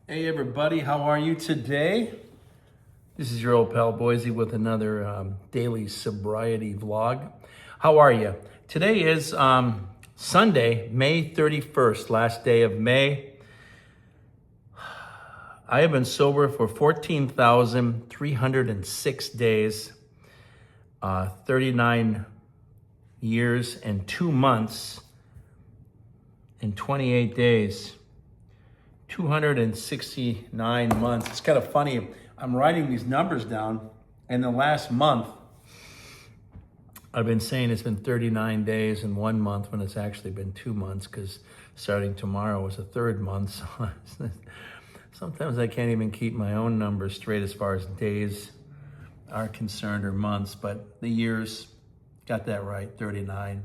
Hey everybody, how are you today? This is your old pal Boise with another daily sobriety vlog. How are you? Today is Sunday, May 31st, last day of May. I have been sober for 14,306 days, 39 years and 2 months and 28 days. 269 months. It's kind of funny. I'm writing these numbers down, and the last month, I've been saying it's been 39 days and 1 month when it's actually been 2 months, because starting tomorrow is the third month. So sometimes I can't even keep my own numbers straight as far as days are concerned or months, but the years, got that right, 39.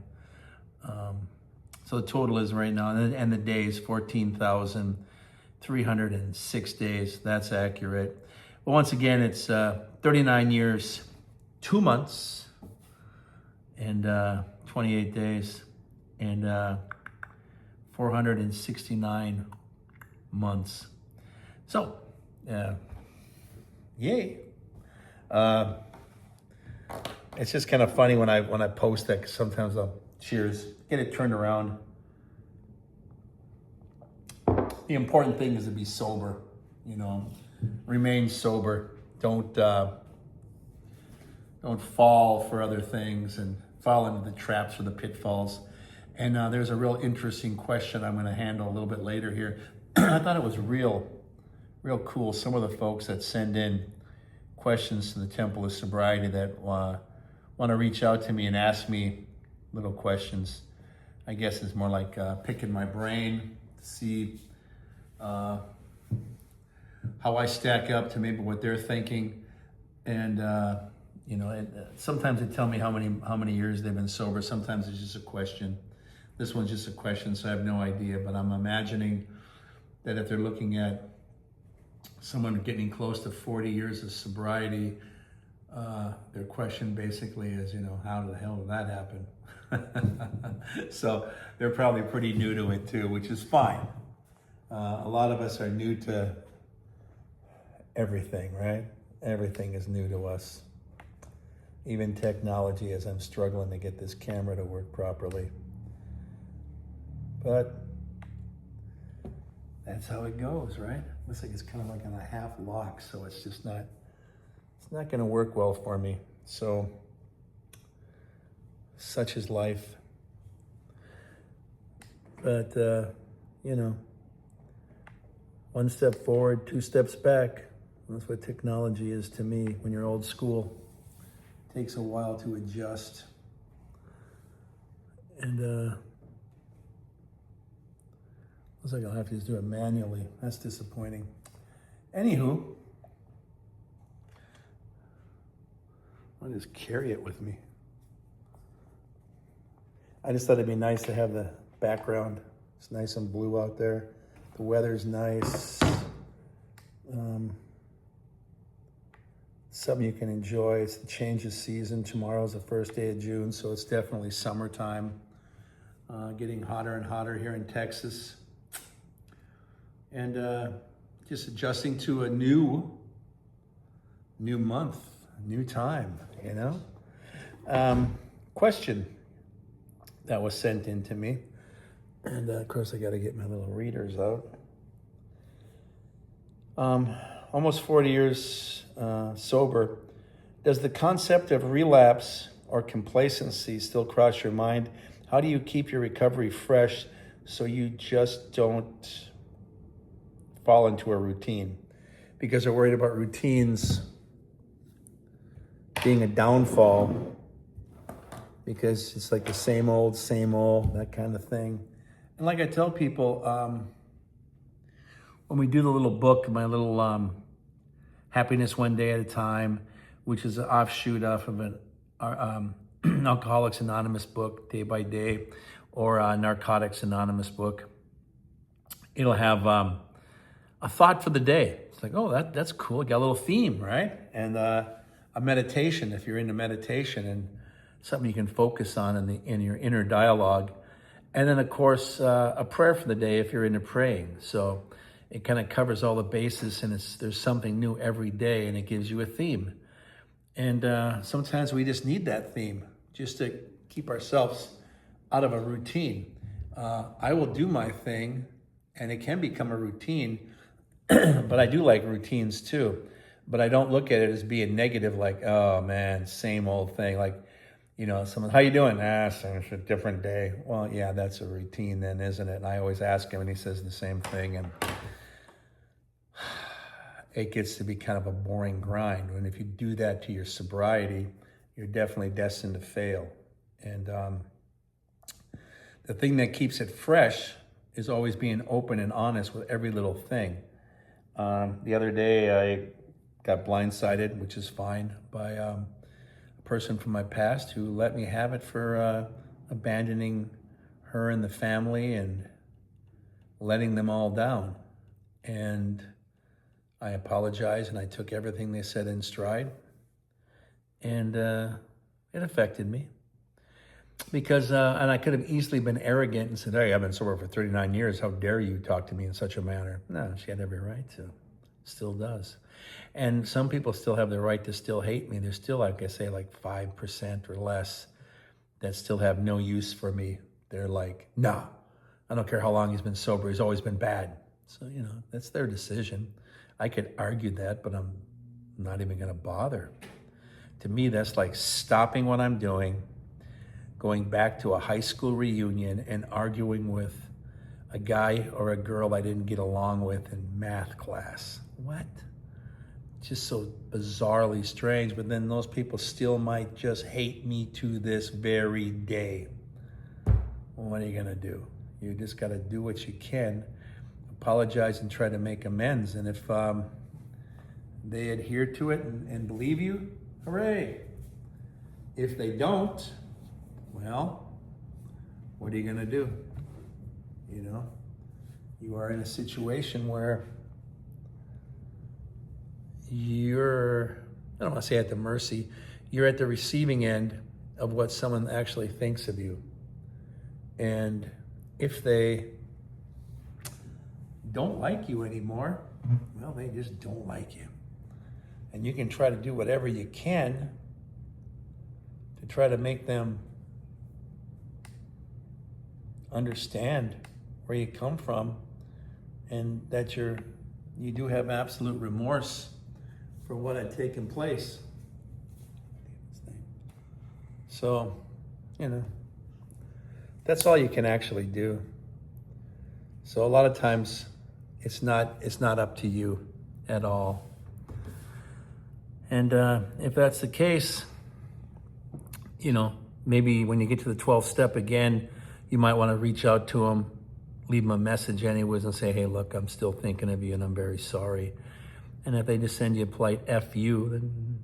So the total is right now, and the days, 14,306 days. That's accurate. But once again, it's 39 years, 2 months, and 28 days, and 469 months. So, yay. It's just kind of funny when I post that, 'cause sometimes I'll get it turned around. The important thing is to be sober, remain sober. Don't fall for other things and fall into the traps or the pitfalls. And there's a real interesting question I'm going to handle a little bit later here. I thought it was real cool. Some of the folks that send in questions to the Temple of Sobriety that want to reach out to me and ask me little questions. I guess it's more like picking my brain to see how I stack up to maybe what they're thinking. And sometimes they tell me how many years they've been sober. Sometimes it's just a question. This one's just a question, so I have no idea. But I'm imagining that if they're looking at someone getting close to 40 years of sobriety, their question basically is, how the hell did that happen? So they're probably pretty new to it too, which is fine. A lot of us are new to everything, right? Everything is new to us. Even technology, as I'm struggling to get this camera to work properly. But that's how it goes, right? Looks like it's kind of like on a half lock, so it's just not going to work well for me. So such is life. But, one step forward, 2 steps back. That's what technology is to me when you're old school. It takes a while to adjust. And looks like I'll have to just do it manually. That's disappointing. Anywho, I'll just carry it with me. I just thought it'd be nice to have the background. It's nice and blue out there. The weather's nice. Something you can enjoy. It's the change of season. Tomorrow's the first day of June, so it's definitely summertime. Getting hotter and hotter here in Texas. And just adjusting to a new month, new time, Question that was sent in to me. And of course, I got to get my little readers out. Almost 40 years sober. Does the concept of relapse or complacency still cross your mind? How do you keep your recovery fresh so you just don't fall into a routine? Because they're worried about routines being a downfall, because it's like the same old, that kind of thing. And like I tell people, when we do the little book, my little Happiness One Day at a Time, which is an offshoot off of an Alcoholics Anonymous book, Day by Day, or a Narcotics Anonymous book, it'll have a thought for the day. It's like, oh, that's cool. Got a little theme, right? And a meditation, if you're into meditation, and something you can focus on in your inner dialogue. And then, of course, a prayer for the day if you're into praying. So it kind of covers all the bases, and there's something new every day, and it gives you a theme. And sometimes we just need that theme just to keep ourselves out of a routine. I will do my thing, and it can become a routine, but I do like routines too. But I don't look at it as being negative, like, oh man, same old thing. Like, someone, how you doing? It's a different day. Well, yeah, that's a routine then, isn't it? And I always ask him, and he says the same thing. And it gets to be kind of a boring grind. And if you do that to your sobriety, you're definitely destined to fail. And the thing that keeps it fresh is always being open and honest with every little thing. The other day, I got blindsided, which is fine, by a person from my past who let me have it for abandoning her and the family and letting them all down. And I apologized, and I took everything they said in stride. And it affected me. Because, and I could have easily been arrogant and said, hey, I've been sober for 39 years. How dare you talk to me in such a manner? No, she had every right to. Still does. And some people still have the right to still hate me. There's still, like I say, like 5% or less that still have no use for me. They're like, no, I don't care how long he's been sober. He's always been bad. So, that's their decision. I could argue that, but I'm not even going to bother. To me, that's like stopping what I'm doing, going back to a high school reunion and arguing with a guy or a girl I didn't get along with in math class. What? Just so bizarrely strange, but then those people still might just hate me to this very day. Well, what are you gonna do? You just gotta do what you can, apologize and try to make amends. And if they adhere to it and believe you, hooray. If they don't, well, what are you gonna do? You are in a situation where you're, I don't want to say at the mercy, you're at the receiving end of what someone actually thinks of you. And if they don't like you anymore, well, they just don't like you. And you can try to do whatever you can to try to make them understand where you come from, and that you do have absolute remorse for what had taken place. So, that's all you can actually do. So a lot of times it's not up to you at all. And if that's the case, maybe when you get to the 12th step again, you might want to reach out to them, leave them a message anyways, and say, hey, look, I'm still thinking of you and I'm very sorry. And if they just send you a polite F you, then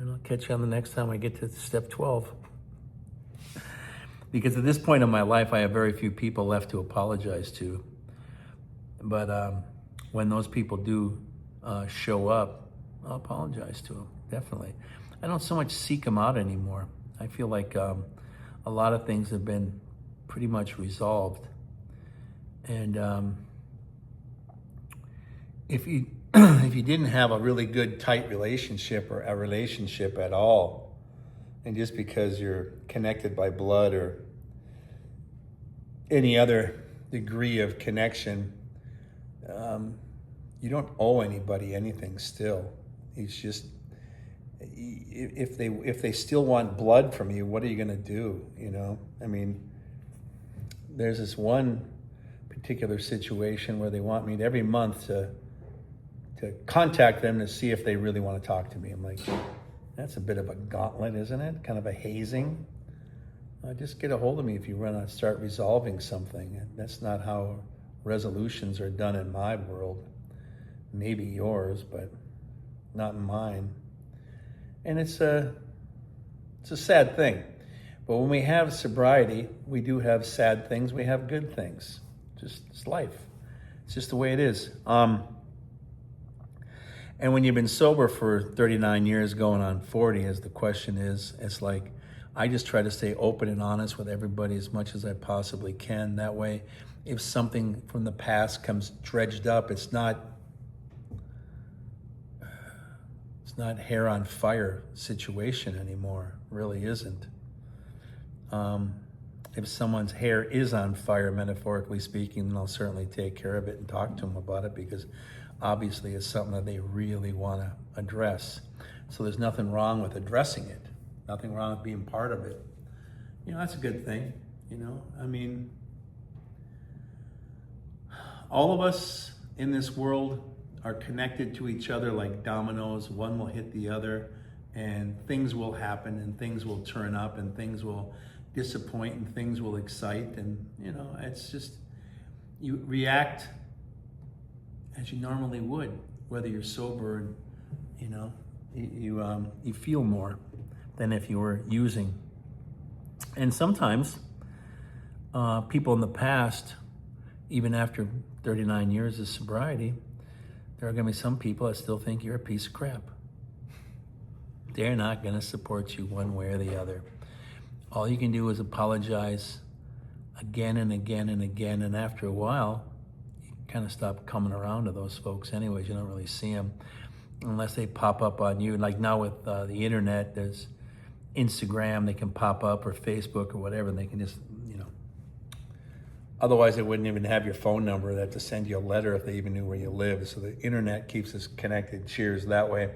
I'll catch you on the next time I get to step 12. Because at this point in my life, I have very few people left to apologize to. But when those people do show up, I'll apologize to them, definitely. I don't so much seek them out anymore. I feel like a lot of things have been pretty much resolved. And if you if you didn't have a really good, tight relationship or a relationship at all, and just because you're connected by blood or any other degree of connection, you don't owe anybody anything still. It's just, if they still want blood from you, what are you going to do? I mean, there's this one particular situation where they want me every month to contact them to see if they really want to talk to me. I'm like, that's a bit of a gauntlet, isn't it? Kind of a hazing. Just get a hold of me if you want to start resolving something. That's not how resolutions are done in my world. Maybe yours, but not in mine. And it's a sad thing. But when we have sobriety, we do have sad things. We have good things. It's life. It's just the way it is. And when you've been sober for 39 years, going on 40, as the question is, it's like, I just try to stay open and honest with everybody as much as I possibly can. That way, if something from the past comes dredged up, it's not hair on fire situation anymore. It really isn't. If someone's hair is on fire, metaphorically speaking, then I'll certainly take care of it and talk to them about it, because obviously it's something that they really want to address. So there's nothing wrong with addressing it. Nothing wrong with being part of it. That's a good thing. I mean, all of us in this world are connected to each other like dominoes. One will hit the other, and things will happen, and things will turn up, and things will disappoint, and things will excite. And it's just, you react as you normally would, whether you're sober, and you feel more than if you were using. And sometimes people in the past, even after 39 years of sobriety, there are going to be some people that still think you're a piece of crap. They're not going to support you one way or the other. All you can do is apologize again and again and again, and after a while, you kind of stop coming around to those folks anyways. You don't really see them unless they pop up on you. Like now with the internet, there's Instagram, they can pop up, or Facebook or whatever, and they can just, otherwise they wouldn't even have your phone number. They have to send you a letter if they even knew where you live. So the internet keeps us connected. Cheers that way.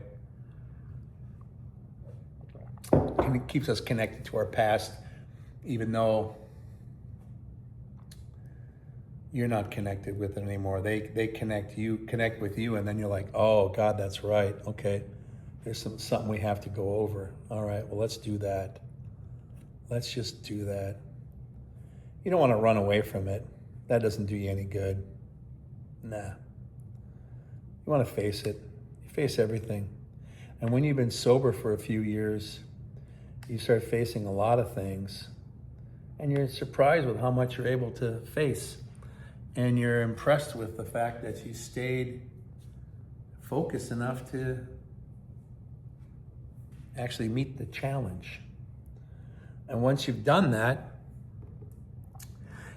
And it keeps us connected to our past, even though you're not connected with it anymore. They connect with you, and then you're like, oh God, that's right. Okay, there's something we have to go over. All right, well, let's do that. Let's just do that. You don't want to run away from it. That doesn't do you any good. Nah. You want to face it. You face everything. And when you've been sober for a few years, you start facing a lot of things, and you're surprised with how much you're able to face. And you're impressed with the fact that you stayed focused enough to actually meet the challenge. And once you've done that,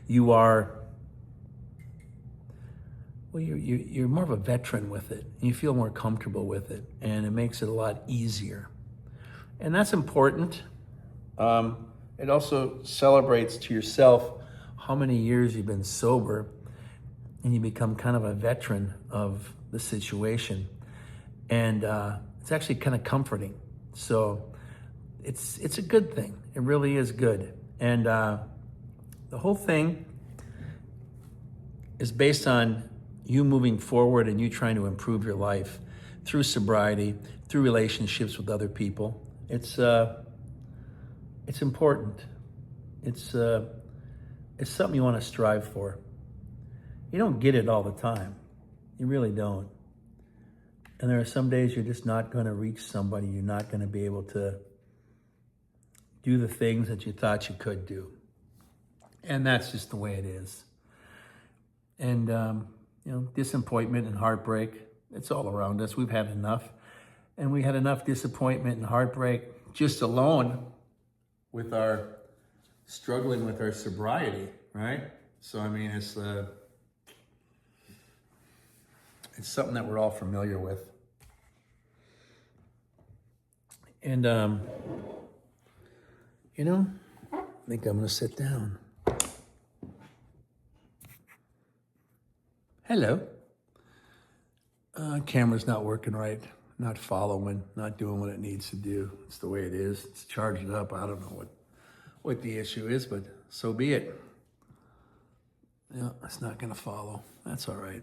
you are, well, you're more of a veteran with it. You feel more comfortable with it, and it makes it a lot easier. And that's important. It also celebrates to yourself how many years you've been sober, and you become kind of a veteran of the situation. And it's actually kind of comforting. So it's a good thing. It really is good. And the whole thing is based on you moving forward and you trying to improve your life through sobriety, through relationships with other people. It's important. It's something you want to strive for. You don't get it all the time. You really don't. And there are some days you're just not going to reach somebody. You're not going to be able to do the things that you thought you could do. And that's just the way it is. And, disappointment and heartbreak, it's all around us. We've had enough. And we had enough disappointment and heartbreak just alone with our struggling with our sobriety, right? So, I mean, it's something that we're all familiar with. And, I think I'm going to sit down. Hello. Camera's not working right. Not following, not doing what it needs to do. It's the way it is. It's charged up. I don't know what the issue is, but so be it. Yeah, it's not going to follow. That's all right.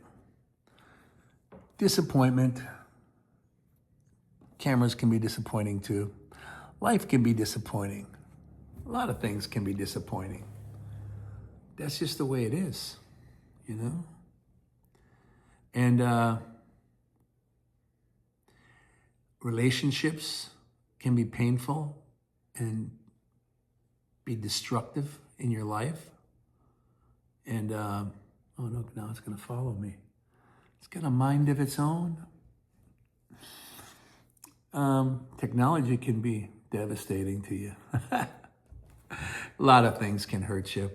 Disappointment. Cameras can be disappointing too. Life can be disappointing. A lot of things can be disappointing. That's just the way it is, And relationships can be painful and be destructive in your life. And, oh no, now it's going to follow me. It's got a mind of its own. Technology can be devastating to you. A lot of things can hurt you.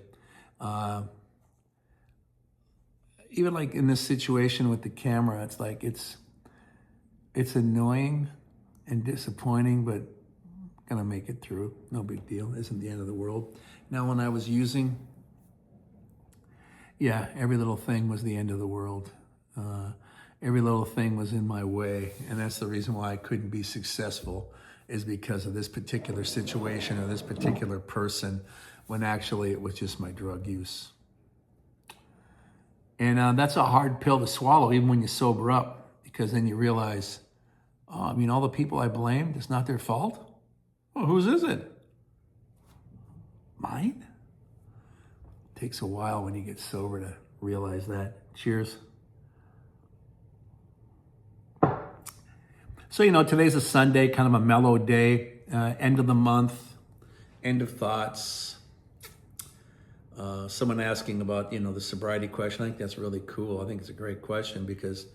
even like in this situation with the camera, it's like it's annoying and disappointing, but gonna make it through. No big deal. Isn't the end of the world. Now, when I was using, yeah, every little thing was the end of the world. Every little thing was in my way, and that's the reason why I couldn't be successful, is because of this particular situation or this particular person, when actually it was just my drug use. And that's a hard pill to swallow, even when you sober up, because then you realize, oh, I mean, all the people I blamed, it's not their fault? Well, whose is it? Mine? It takes a while when you get sober to realize that. Cheers. So, today's a Sunday, kind of a mellow day, end of the month, end of thoughts. Someone asking about, the sobriety question. I think that's really cool. I think it's a great question because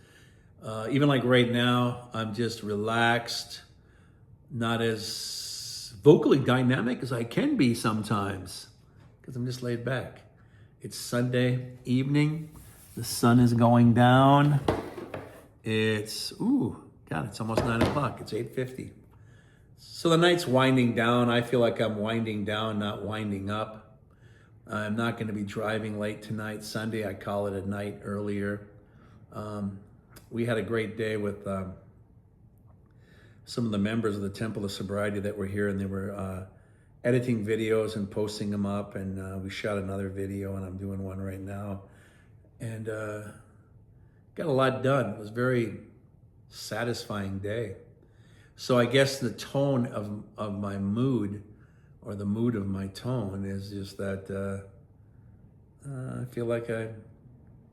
even like right now, I'm just relaxed, not as vocally dynamic as I can be sometimes because I'm just laid back. It's Sunday evening. The sun is going down. It's almost 9 o'clock. It's 8:50. So the night's winding down. I feel like I'm winding down, not winding up. I'm not going to be driving late tonight. Sunday, I call it a night earlier. We had a great day with some of the members of the Temple of Sobriety that were here, and they were editing videos and posting them up, and we shot another video, and I'm doing one right now. And got a lot done. It was a very satisfying day. So I guess the tone of my mood, or the mood of my tone, is just that I feel like I've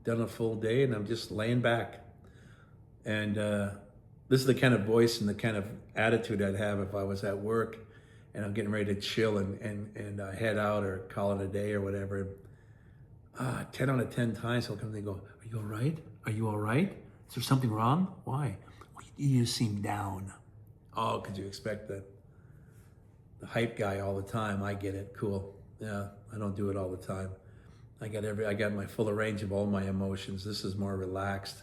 done a full day and I'm just laying back. And this is the kind of voice and the kind of attitude I'd have if I was at work and I'm getting ready to chill and head out or call it a day or whatever. 10 out of 10 times he'll come and go, "Are you all right? Are you all right? Is there something wrong? Why? You just seem down." Oh, could you expect that? The hype guy all the time. I get it. Cool. Yeah, I don't do it all the time. I got my full range of all my emotions. This is more relaxed,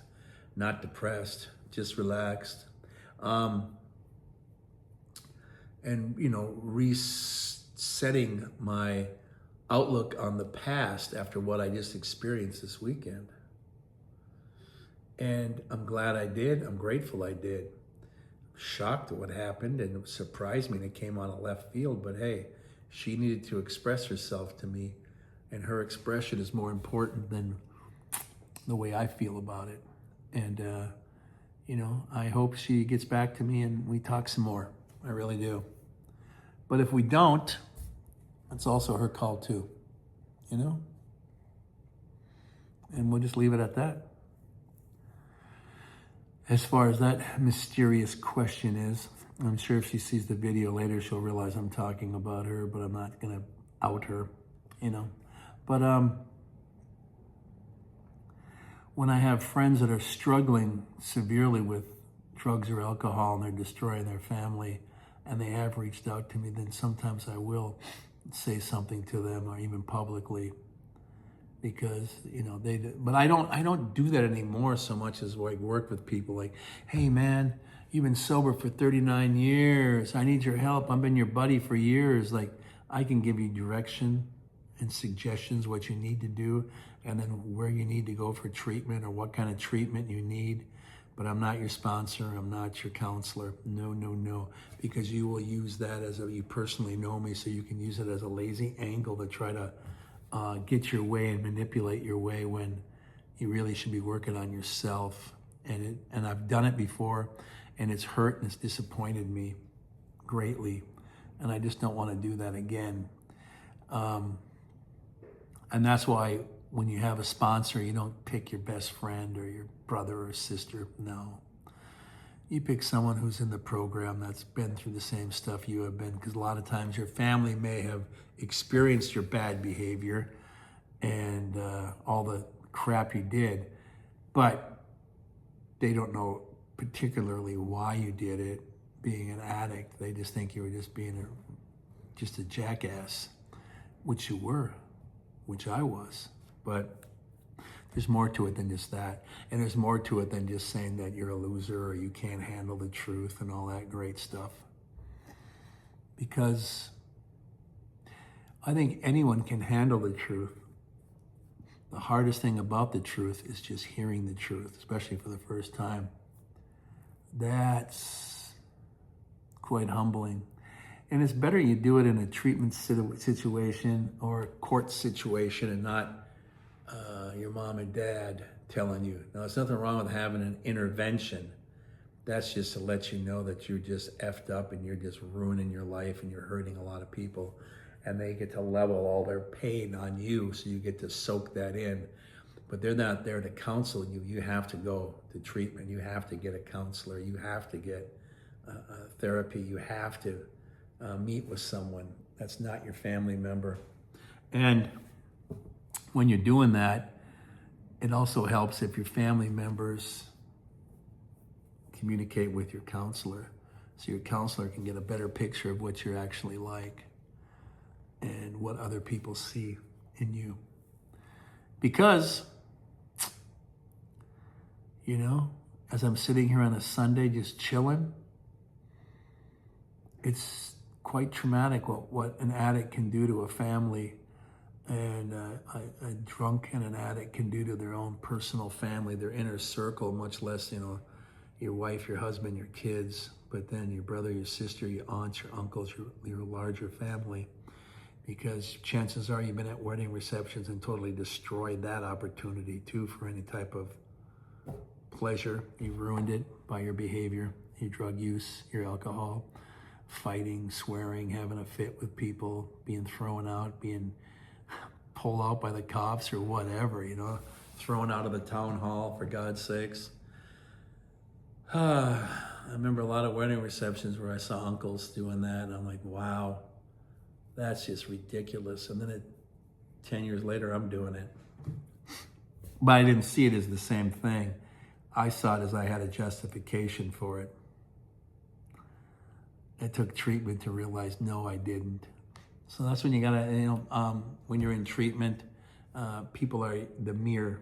not depressed, just relaxed. And resetting my outlook on the past after what I just experienced this weekend. And I'm glad I did. I'm grateful I did. Shocked at what happened, and it surprised me, and it came out of left field. But hey, she needed to express herself to me, and her expression is more important than the way I feel about it. And I hope she gets back to me and we talk some more. I really do. But if we don't, it's also her call too, and we'll just leave it at that. As far as that mysterious question is, I'm sure if she sees the video later, she'll realize I'm talking about her, but I'm not going to out her, But when I have friends that are struggling severely with drugs or alcohol and they're destroying their family and they have reached out to me, then sometimes I will say something to them, or even publicly, because but I don't do that anymore so much as like work with people like, "Hey man, you've been sober for 39 years. I need your help. I've been your buddy for years." Like, I can give you direction and suggestions what you need to do, and then where you need to go for treatment or what kind of treatment you need. But I'm not your sponsor. I'm not your counselor. No, because you will use that you personally know me, so you can use it as a lazy angle to try to get your way and manipulate your way when you really should be working on yourself. And I've done it before, and it's hurt and it's disappointed me greatly, and I just don't want to do that again. And that's why when you have a sponsor, you don't pick your best friend or your brother or sister. No. You pick someone who's in the program that's been through the same stuff you have been, because a lot of times your family may have experienced your bad behavior and all the crap you did, but they don't know particularly why you did it. Being an addict, they just think you were just being just a jackass, which you were, which I was. But There's more to it than just that. And there's more to it than just saying that you're a loser or you can't handle the truth and all that great stuff. Because I think anyone can handle the truth. The hardest thing about the truth is just hearing the truth, especially for the first time. That's quite humbling. And it's better you do it in a treatment situation or a court situation and not your mom and dad telling you. Now, there's nothing wrong with having an intervention. That's just to let you know that you're just effed up and you're just ruining your life and you're hurting a lot of people. And they get to level all their pain on you, so you get to soak that in. But they're not there to counsel you. You have to go to treatment. You have to get a counselor. You have to get therapy. You have to meet with someone that's not your family member. And when you're doing that, it also helps if your family members communicate with your counselor, so your counselor can get a better picture of what you're actually like and what other people see in you. Because, you know, as I'm sitting here on a Sunday just chilling, it's quite traumatic what an addict can do to a family, and a drunk and an addict can do to their own personal family, their inner circle, much less, you know, your wife, your husband, your kids, but then your brother, your sister, your aunts, your uncles, your larger family. Because chances are you've been at wedding receptions and totally destroyed that opportunity too for any type of pleasure. You ruined it by your behavior, your drug use, your alcohol, fighting, swearing, having a fit with people, being thrown out, being pulled out by the cops or whatever, you know, thrown out of the town hall, for God's sakes. I remember a lot of wedding receptions where I saw uncles doing that, and I'm like, wow, that's just ridiculous. And then 10 years later, I'm doing it. But I didn't see it as the same thing. I saw it as I had a justification for it. It took treatment to realize, no, I didn't. So that's when you gotta, you know, when you're in treatment, people are the mirror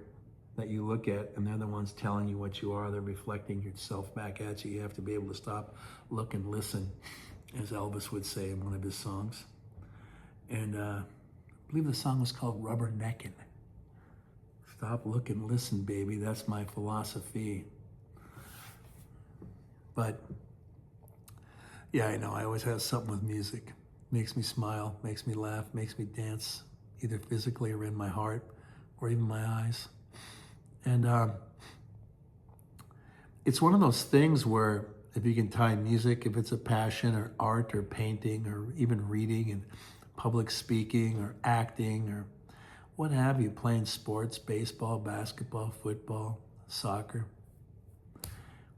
that you look at, and they're the ones telling you what you are. They're reflecting yourself back at you. You have to be able to stop, look, and listen, as Elvis would say in one of his songs. And I believe the song was called Rubberneckin'. Stop, look, and listen, baby. That's my philosophy. But yeah, I know, I always have something with music. Makes me smile, makes me laugh, makes me dance, either physically or in my heart, or even my eyes. And it's one of those things where if you can tie music, if it's a passion or art or painting or even reading and public speaking or acting or what have you, playing sports, baseball, basketball, football, soccer.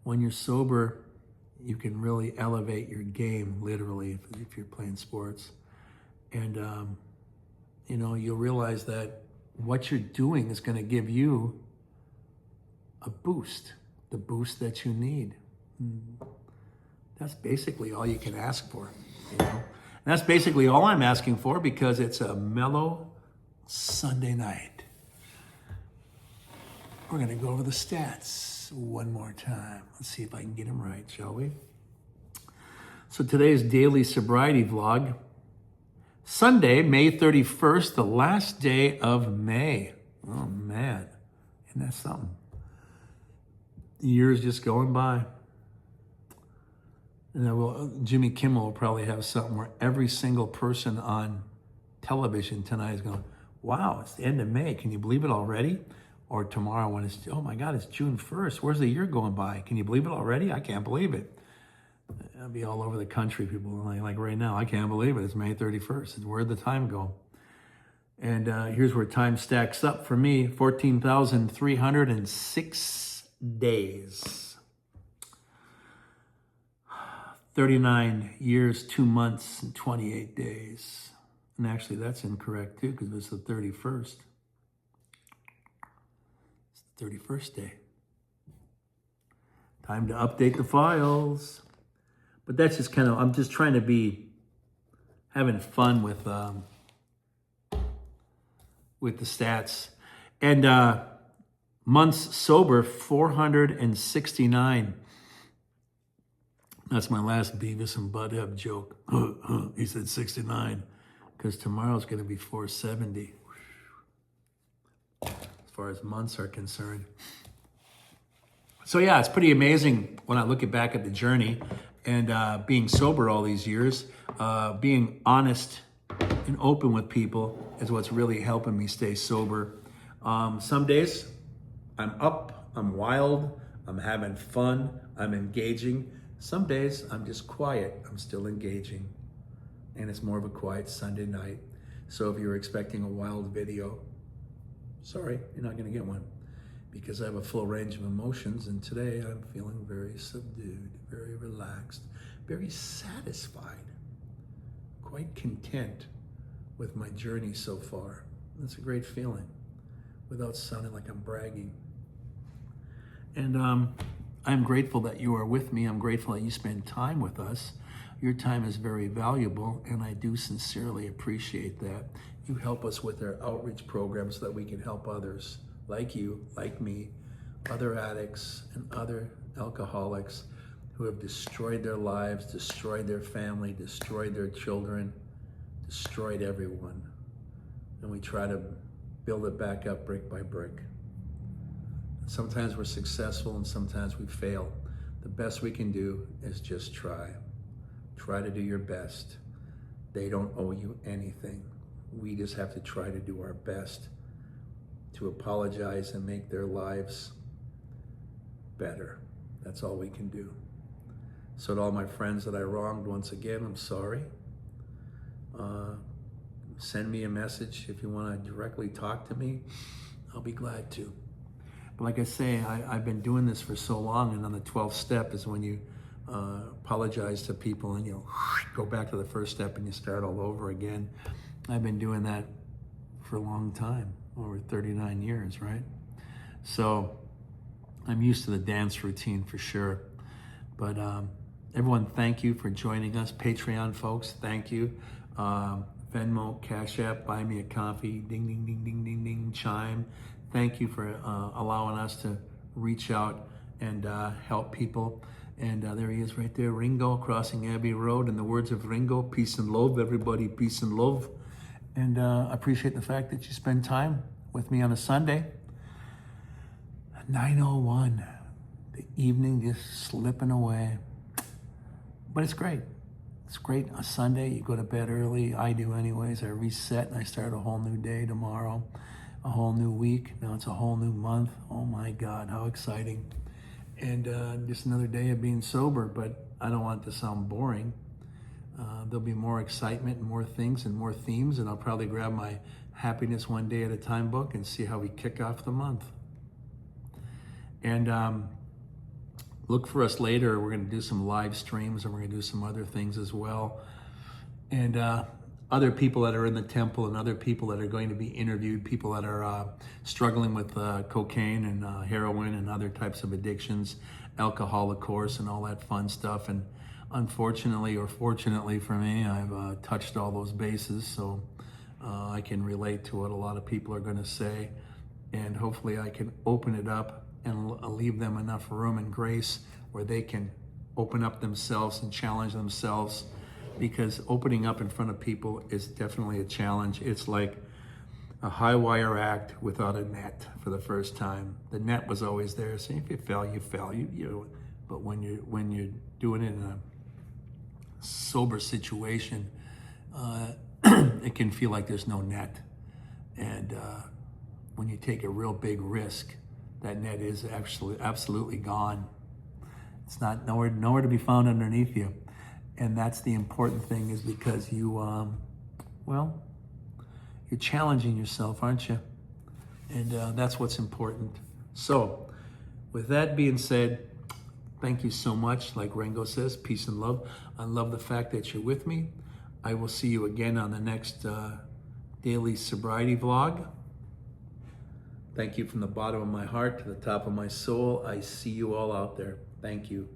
When you're sober, you can really elevate your game, literally, if you're playing sports. And, you know, you'll realize that what you're doing is going to give you a boost, the boost that you need. That's basically all you can ask for, you know. And that's basically all I'm asking for, because it's a mellow Sunday night. We're going to go over the stats one more time. Let's see if I can get them right, shall we? So today's daily sobriety vlog, Sunday, May 31st, the last day of May. Oh man, isn't that something? The year's just going by. And Jimmy Kimmel will probably have something where every single person on television tonight is going, wow, it's the end of May. Can you believe it already? Or tomorrow when it's, oh my God, it's June 1st. Where's the year going by? Can you believe it already? I can't believe it. It'll be all over the country. People like right now, I can't believe it. It's May 31st. Where'd the time go? And here's where time stacks up for me. 14,306 days. 39 years, 2 months, and 28 days. And actually, that's incorrect too, because it's the 31st. It's the 31st day. Time to update the files. But that's just kind of, I'm just trying to be having fun with the stats. And Months sober, 469. That's my last Beavis and Butthead joke. He said 69, because tomorrow's going to be 470, as far as months are concerned. So yeah, it's pretty amazing when I look back at the journey and being sober all these years, being honest and open with people is what's really helping me stay sober. Some days I'm up, I'm wild, I'm having fun, I'm engaging. Some days I'm just quiet, I'm still engaging. And it's more of a quiet Sunday night. So if you're expecting a wild video, sorry, you're not gonna get one, because I have a full range of emotions, and today I'm feeling very subdued, very relaxed, very satisfied, quite content with my journey so far. That's a great feeling, without sounding like I'm bragging. And I'm grateful that you are with me. I'm grateful that you spend time with us. Your time is very valuable, and I do sincerely appreciate that. You help us with our outreach programs so that we can help others like you, like me, other addicts and other alcoholics who have destroyed their lives, destroyed their family, destroyed their children, destroyed everyone. And we try to build it back up brick by brick. Sometimes we're successful and sometimes we fail. The best we can do is just try. Try to do your best. They don't owe you anything. We just have to try to do our best to apologize and make their lives better. That's all we can do. So to all my friends that I wronged, once again, I'm sorry. Send me a message if you want to directly talk to me. I'll be glad to. But like I say, I've been doing this for so long, and on the 12th step is when you apologize to people and you go back to the first step and you start all over again. I've been doing that for a long time, over 39 years, right? So I'm used to the dance routine for sure. But everyone, thank you for joining us. Patreon folks, thank you. Venmo, Cash App, Buy Me a Coffee, ding, ding, ding, ding, ding, ding, chime. Thank you for allowing us to reach out and help people. And there he is right there, Ringo, crossing Abbey Road. In the words of Ringo, peace and love, everybody, peace and love. And I appreciate the fact that you spend time with me on a Sunday. 9:01, the evening just slipping away. But it's great. It's great. On Sunday, you go to bed early. I do anyways. I reset and I start a whole new day tomorrow. A whole new week. Now it's a whole new month. Oh my God, how exciting. And just another day of being sober, but I don't want it to sound boring. There'll be more excitement and more things and more themes, and I'll probably grab my Happiness One Day at a Time book and see how we kick off the month. And look for us later. We're going to do some live streams, and we're going to do some other things as well. And other people that are in the temple and other people that are going to be interviewed, people that are struggling with cocaine and heroin and other types of addictions, alcohol, of course, and all that fun stuff. And unfortunately, or fortunately for me, I've touched all those bases, so I can relate to what a lot of people are going to say. And hopefully I can open it up and leave them enough room and grace where they can open up themselves and challenge themselves, because opening up in front of people is definitely a challenge. It's like a high wire act without a net for the first time. The net was always there, so if you fail, you fail. But when you're doing it in a sober situation, it can feel like there's no net. And when you take a real big risk, that net is absolutely gone. It's not nowhere to be found underneath you. And that's the important thing, is because you, you're challenging yourself, aren't you? And that's what's important. So with that being said, thank you so much. Like Ringo says, peace and love. I love the fact that you're with me. I will see you again on the next daily sobriety vlog. Thank you from the bottom of my heart to the top of my soul. I see you all out there. Thank you.